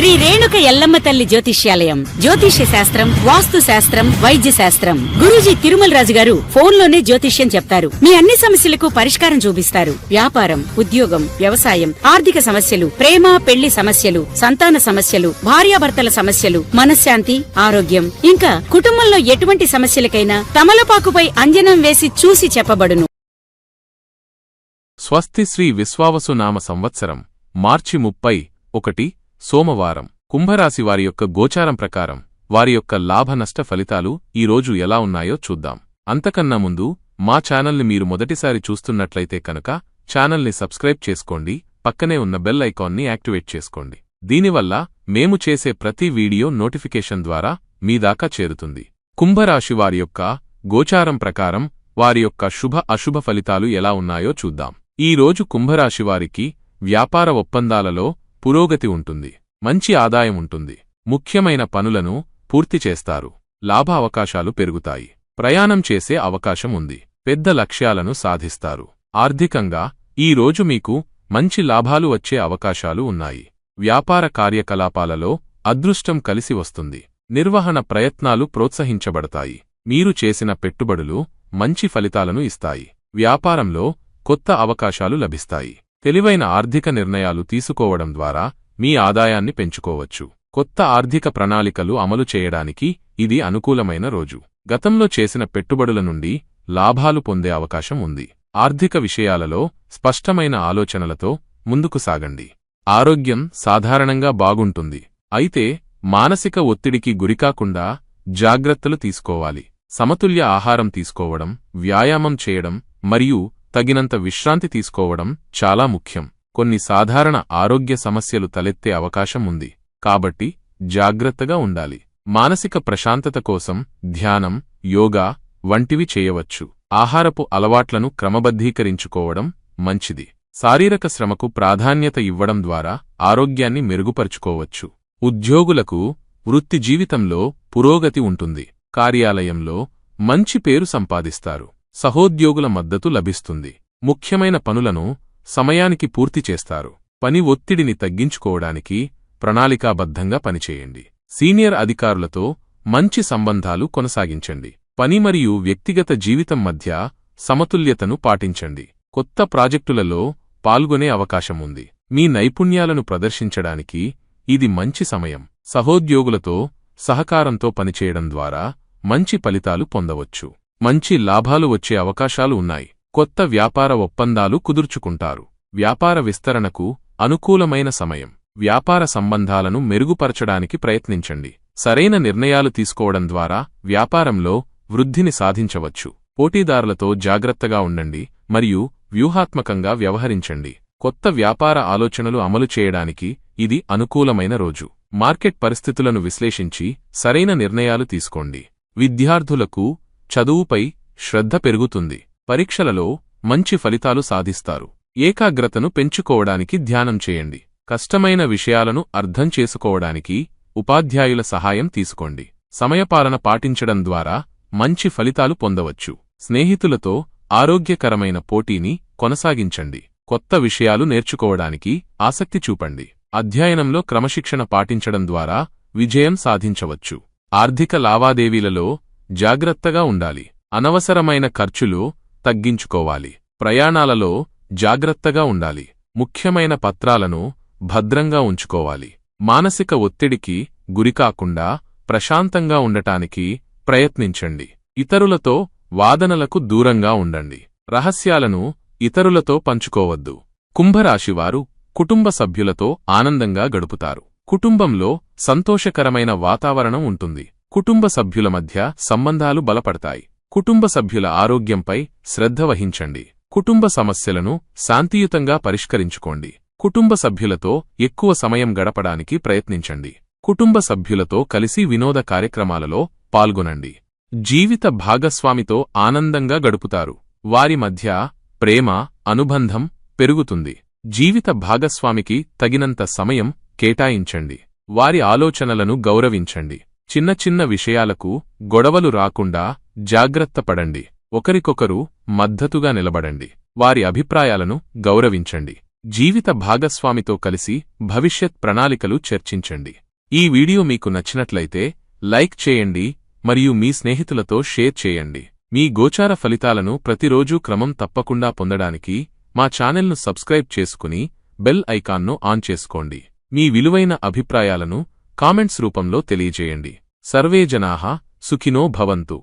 శ్రీ రేణుక ఎల్లమ్మ తల్లి జ్యోతిష్యాలయం. జ్యోతిష్య శాస్త్రం, వాస్తు శాస్త్రం, వైద్య శాస్త్రం. గురూజీ తిరుమల రాజు గారు ఫోన్లోనే జ్యోతిష్యం చెప్తారు. మీ అన్ని సమస్యలకు పరిష్కారం చూపిస్తారు. వ్యాపారం, ఉద్యోగం, వ్యవసాయం, ఆర్థిక సమస్యలు, ప్రేమ పెళ్లి సమస్యలు, సంతాన సమస్యలు, భార్యాభర్తల సమస్యలు, మనశ్శాంతి, ఆరోగ్యం, ఇంకా కుటుంబంలో ఎటువంటి సమస్యలకైనా తమలపాకుపై అంజనం వేసి చూసి చెప్పబడును. స్వస్తి శ్రీ విశ్వావసునామ సంవత్సరం మార్చి 31 సోమవారం. కుంభరాశి వారి యొక్క గోచారం ప్రకారం వారి యొక్క లాభనష్ట ఫలితాలు ఈరోజు ఎలా ఉన్నాయో చూద్దాం. అంతకన్నా ముందు మా ఛానల్ని మీరు మొదటిసారి చూస్తున్నట్లయితే కనుక ఛానల్ని సబ్స్క్రైబ్ చేసుకోండి, పక్కనే ఉన్న బెల్ ఐకాన్ని యాక్టివేట్ చేసుకోండి. దీనివల్ల మేము చేసే ప్రతి వీడియో నోటిఫికేషన్ ద్వారా మీ దాకా చేరుతుంది. కుంభరాశి వారి యొక్క గోచారం ప్రకారం వారి యొక్క శుభ అశుభ ఫలితాలు ఎలా ఉన్నాయో చూద్దాం. ఈ రోజు కుంభరాశివారికి వ్యాపార ఒప్పందాలలో పురోగతి ఉంటుంది. మంచి ఆదాయం ఉంటుంది. ముఖ్యమైన పనులను పూర్తి చేస్తారు. లాభ అవకాశాలు పెరుగుతాయి. ప్రయాణం చేసే అవకాశం ఉంది. పెద్ద లక్ష్యాలను సాధిస్తారు. ఆర్థికంగా ఈ రోజు మీకు మంచి లాభాలు వచ్చే అవకాశాలు ఉన్నాయి. వ్యాపార కార్యకలాపాలలో అదృష్టం కలిసి వస్తుంది. నిర్వహణ ప్రయత్నాలు ప్రోత్సహించబడతాయి. మీరు చేసిన పెట్టుబడులు మంచి ఫలితాలను ఇస్తాయి. వ్యాపారంలో కొత్త అవకాశాలు లభిస్తాయి. తెలివైన ఆర్థిక నిర్ణయాలు తీసుకోవడం ద్వారా మీ ఆదాయాన్ని పెంచుకోవచ్చు. కొత్త ఆర్థిక ప్రణాళికలు అమలు చేయడానికి ఇది అనుకూలమైన రోజు. గతంలో చేసిన పెట్టుబడుల నుండి లాభాలు పొందే అవకాశం ఉంది. ఆర్థిక విషయాలలో స్పష్టమైన ఆలోచనలతో ముందుకు సాగండి. ఆరోగ్యం సాధారణంగా బాగుంటుంది. అయితే మానసిక ఒత్తిడికి గురికాకుండా జాగ్రత్తలు తీసుకోవాలి. సమతుల్య ఆహారం తీసుకోవడం, వ్యాయామం చేయడం మరియు తగినంత విశ్రాంతి తీసుకోవడం చాలా ముఖ్యం. కొన్ని సాధారణ ఆరోగ్య సమస్యలు తలెత్తే అవకాశం ఉంది. కాబట్టి జాగ్రత్తగా ఉండాలి. మానసిక ప్రశాంతత కోసం ధ్యానం, యోగా వంటివి చేయవచ్చు. ఆహారపు అలవాట్లను క్రమబద్ధీకరించుకోవడం మంచిది. శారీరక శ్రమకు ప్రాధాన్యత ఇవ్వడం ద్వారా ఆరోగ్యాన్ని మెరుగుపరుచుకోవచ్చు. ఉద్యోగులకు వృత్తి జీవితంలో పురోగతి ఉంటుంది. కార్యాలయంలో మంచి పేరు సంపాదిస్తారు. సహోద్యోగుల మద్దతు లభిస్తుంది. ముఖ్యమైన పనులను సమయానికి పూర్తి చేస్తారు. పని ఒత్తిడిని తగ్గించుకోవడానికి ప్రణాళికాబద్ధంగా పనిచేయండి. సీనియర్ అధికారులతో మంచి సంబంధాలు కొనసాగించండి. పని మరియు వ్యక్తిగత జీవితం మధ్య సమతుల్యతను పాటించండి. కొత్త ప్రాజెక్టులలో పాల్గొనే అవకాశం ఉంది. మీ నైపుణ్యాలను ప్రదర్శించడానికి ఇది మంచి సమయం. సహోద్యోగులతో సహకారంతో పనిచేయడం ద్వారా మంచి ఫలితాలు పొందవచ్చు. మంచి లాభాలు వచ్చే అవకాశాలు ఉన్నాయి. కొత్త వ్యాపార ఒప్పందాలు కుదుర్చుకుంటారు. వ్యాపార విస్తరణకు అనుకూలమైన సమయం. వ్యాపార సంబంధాలను మెరుగుపరచడానికి ప్రయత్నించండి. సరైన నిర్ణయాలు తీసుకోవడం ద్వారా వ్యాపారంలో వృద్ధిని సాధించవచ్చు. పోటీదారులతో జాగ్రత్తగా ఉండండి మరియు వ్యూహాత్మకంగా వ్యవహరించండి. కొత్త వ్యాపార ఆలోచనలు అమలు చేయడానికి ఇది అనుకూలమైన రోజు. మార్కెట్ పరిస్థితులను విశ్లేషించి సరైన నిర్ణయాలు తీసుకోండి. విద్యార్థులకు చదువుపై శ్రద్ధ పెరుగుతుంది. పరీక్షలలో మంచి ఫలితాలు సాధిస్తారు. ఏకాగ్రతను పెంచుకోవడానికి ధ్యానం చేయండి. కష్టమైన విషయాలను అర్థం చేసుకోవడానికి ఉపాధ్యాయుల సహాయం తీసుకోండి. సమయపాలన పాటించడం ద్వారా మంచి ఫలితాలు పొందవచ్చు. స్నేహితులతో ఆరోగ్యకరమైన పోటీని కొనసాగించండి. కొత్త విషయాలు నేర్చుకోవడానికి ఆసక్తి చూపండి. అధ్యయనంలో క్రమశిక్షణ పాటించడం ద్వారా విజయం సాధించవచ్చు. ఆర్థిక లావాదేవీలలో జాగ్రత్తగా ఉండాలి. అనవసరమైన ఖర్చులు తగ్గించుకోవాలి. ప్రయాణాలలో జాగ్రత్తగా ఉండాలి. ముఖ్యమైన పత్రాలను భద్రంగా ఉంచుకోవాలి. మానసిక ఒత్తిడికి గురికాకుండా ప్రశాంతంగా ఉండటానికి ప్రయత్నించండి. ఇతరులతో వాదనలకు దూరంగా ఉండండి. రహస్యాలను ఇతరులతో పంచుకోవద్దు. కుంభరాశివారు కుటుంబ సభ్యులతో ఆనందంగా గడుపుతారు. కుటుంబంలో సంతోషకరమైన వాతావరణం ఉంటుంది. కుటుంబ సభ్యుల మధ్య సంబంధాలు బలపడతాయి. కుటుంబ సభ్యుల ఆరోగ్యంపై శ్రద్ధ వహించండి. కుటుంబ సమస్యలను శాంతియుతంగా పరిష్కరించుకోండి. కుటుంబ సభ్యులతో ఎక్కువ సమయం గడపడానికి ప్రయత్నించండి. కుటుంబ సభ్యులతో కలిసి వినోద కార్యక్రమాలలో పాల్గొనండి. జీవిత భాగస్వామితో ఆనందంగా గడుపుతారు. వారి మధ్య ప్రేమ, అనుబంధం పెరుగుతుంది. జీవిత భాగస్వామికి తగినంత సమయం కేటాయించండి. వారి ఆలోచనలను గౌరవించండి. చిన్న చిన్న విషయాలకు గొడవలు రాకుండా జాగ్రత్త పడండి. ఒకరికొకరు మద్దతుగా నిలబడండి. వారి అభిప్రాయాలను గౌరవించండి. జీవిత భాగస్వామితో కలిసి భవిష్యత్ ప్రణాళికలు చర్చించండి. ఈ వీడియో మీకు నచ్చినట్లయితే లైక్ చేయండి మరియు మీ స్నేహితులతో షేర్ చేయండి. మీ గోచార ఫలితాలను ప్రతిరోజూ క్రమం తప్పకుండా పొందడానికి మా ఛానెల్ను సబ్స్క్రైబ్ చేసుకుని బెల్ ఐకాన్ను ఆన్ చేసుకోండి. మీ విలువైన అభిప్రాయాలను కామెంట్స్ రూపంలో తెలియజేయండి. సర్వే జనాః సుఖినో భవంతు.